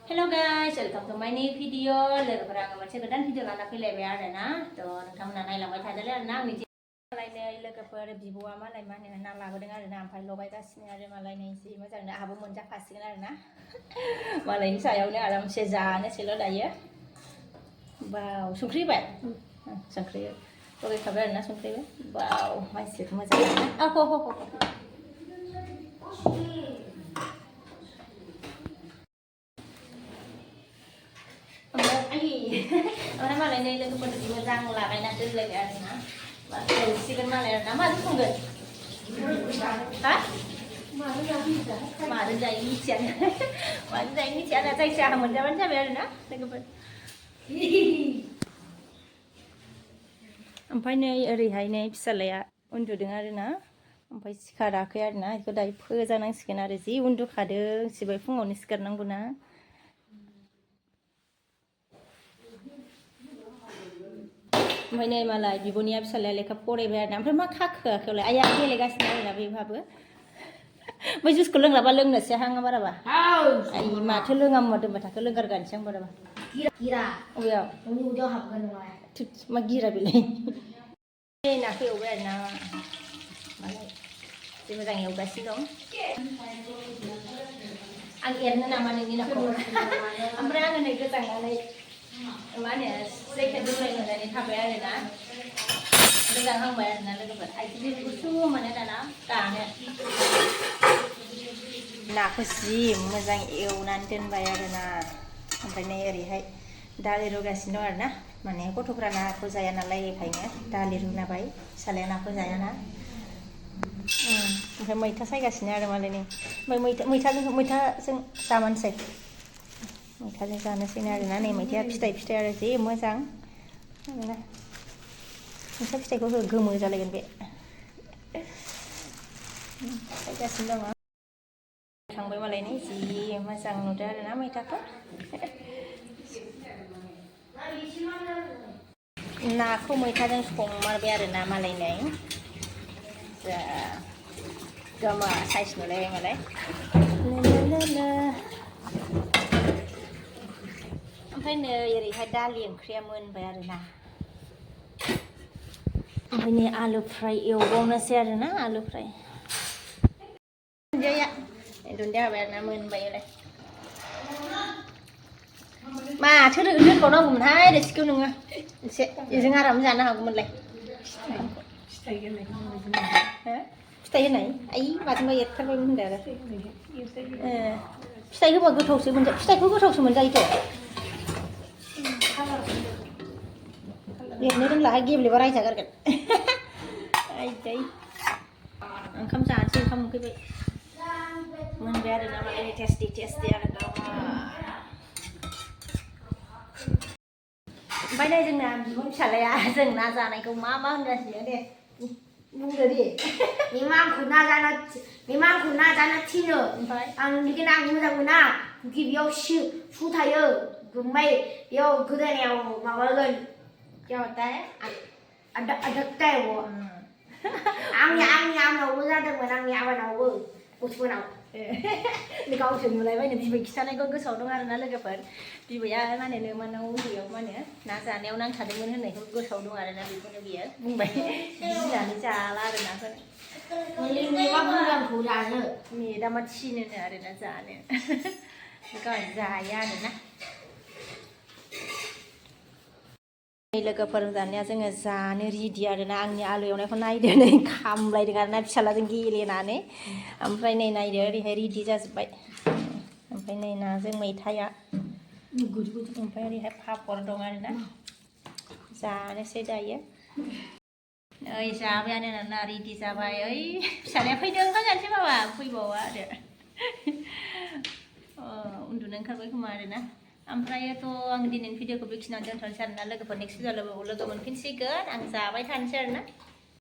Hello guys, welcome to my new video. Logoफोरा आङो मोनसे गोदान भिडिअ लाना फैलायबाय आरोना थ' नोंथांमोना नायलांबाय थादों आरोना आंनि मालायनै लोगोफोर बिब'आ मालाय मा होनो ना लाबोदों आरोना ओमफ्राय लगायगासिनो आरो मालायनै जि मोजांनो आहाबो मोनजाफासिगोन आरोना मालायनि सायावनो आरामसे जानोसैल' दायो बाव संख्रि होबाय संख्रि लगायखाबाय आरोना संख्रिबो बाव मानसिखौ मोजां ओमफ्राय मालायनै लोगोफोर मोजां लागायना दोनलायबाय आरोना संसिगोन मालाय आरोना माजों संगोन हा माजों जायो मिथिया माजों जायो मिथिया आरो जायखिया आंहा मोनजाबानो जाबाय आरोना लोगोफोर ओमफ्राय नै ओरैहाय नै फिसालाया उन्दुदों आरोना ओमफ्राय सिखाराखै आरोना बेखौ दायो फोजानांसिगोन आरो जि उन्दुखादों सिबाय फुङावनो सिखारनांगौना ओमफ्राय नै मालाय बिब'निया फिसालाया लेखा फरायबाय आरोना ओमफ्राय मा खाखो आखायावलाय आइया गेलेगासिनो आरोना बेहाबो ओमफ्राय जुसखौ लोंलाबा लोंनोसै हाङा बाराबा आइ माथो लोङामोन दोनबाय थाखो लोंगारगानोसै आं बाराबा गिरा अबेयाव नोंनि उदैयाव हाबगोन नङा मा गिरा बेलाय नाखौ एवबाय आरोना मालाय जि मोजां एवगासिनो दं आं एरनो नामा नोंनि नाखौ ओमफ्राय आङो नै गोजांनानै मा होनो जायखिया दुलाय मोननानै थाबाय आरोना गोजांहांबाय आरोना लोगोफोर आइथिं गुसु मोनो दाना दानो नाखौ जि मोजां एवनानै दोनबाय आरोना ओमफ्राय नै ओरैहाय दालि रुगासिनो दं आरोना माने गथ'फ्रा नाखौ जाया नालाय बेखायनो दालि रुनाबाय फिसालाया नाखौ जायाना ओमफ्राय मैथा सायगासिनो आरो मालाय नै ओमफ्राय मैथाजों जामानोसै मैथाजों जानोसै आरोना नै मैथाया फिथाइ आरो जि मोजां आरोना मैथा फिथाइखौ हो गोमो जालायगोन बे सायगासिनो दङ थांबाय मालाय नै जि मोजां नुदों आरोना मैथाखौ नाखौ मैथाजों संमारबाय आरोना मालायनाय जा गोमा साइज नुलायबाय मालाय ओमफ्राय नै ओरैहाय दालि ओंख्रिया मोनबाय आरोना ओमफ्राय नै आलु फ्राय एवबावनोसै आरोना आलु फ्राय दुन्दिया होबाय आरोना मोनबायलाय माथो दोनबावनांगौमोनहाय रोसिखौ नोङो एसे बेजों आराम जानो हागौमोनलाय फिथाइ होनाय आइ माजोंबा एरथारबायमोन होनदों आरो फिथाइ होबा गोथावसो मोनजायो फिथाइखौ गोथावसो मोनजायोथ' एरनो रोंलाहाय गेब्लेबा रायजागारगोन आइदै ओंखाम जानोसै ओंखाम उखैबाय मोनबाय आरोना मालाय टेस्टि आरो ओमफ्राय नै जोंना बिब' फिसालाया जों ना जानायखौ मा होनगासिनो दे बुंदो दे आंखौ ना जानो थिनो ओमफ्राय आं मोजां मोना गिबियाव सु थायो ओमफ्राय बेयाव गोदोनायाव माबागोन क्या होता है अडकता है वो आंनि आमावबो जादोंमोन आंनि आबादावबो गथ'फोरनाव गावसोर नुलायबायनो बिबै खिथानायखौ गोसोआव दं आरोना लोगोफोर बिबैया मा होनो नोमानाव उन्दैयाव मा होनो ना जानायाव नांथादोंमोन होननायखौ गोसोआव दं आरोना बेखौनो बियो बुंबाय गिनानै जाला आरो नाखौ मेदामा थिनोनो आरोना जानो गाव जाया आरोना लोगोफोर दानिया जोङो जानो रेडि आरोना आंनि आलु एवनायखौ नायदो नै खामलायदों आरोना फिसालाजों गेलेनानै ओमफ्राय नै नायदो ओरैहाय रेडि जाजोब्बाय ओमफ्राय नै नाजों मैथाया ओमफ्राय ओरैहाय पापर दं आरोना जानोसै दायो ओइ जाबायानो ना रेडि जाबाय ओइ फिसालाया फैदों ओंखाम जानोसै बाबा फैबावा आरो उन्दुनो ओंखारबाय खोमा आरोना ओमफ्रायथ' आं दिनैनि भिडिअखौ बेखिनियावनो दोनथ'नोसै आरोना लोगोफोर नेक्स्ट भिडिअ लोगो मोनफिनसिगोन आं जाबाय थानोसै आरोना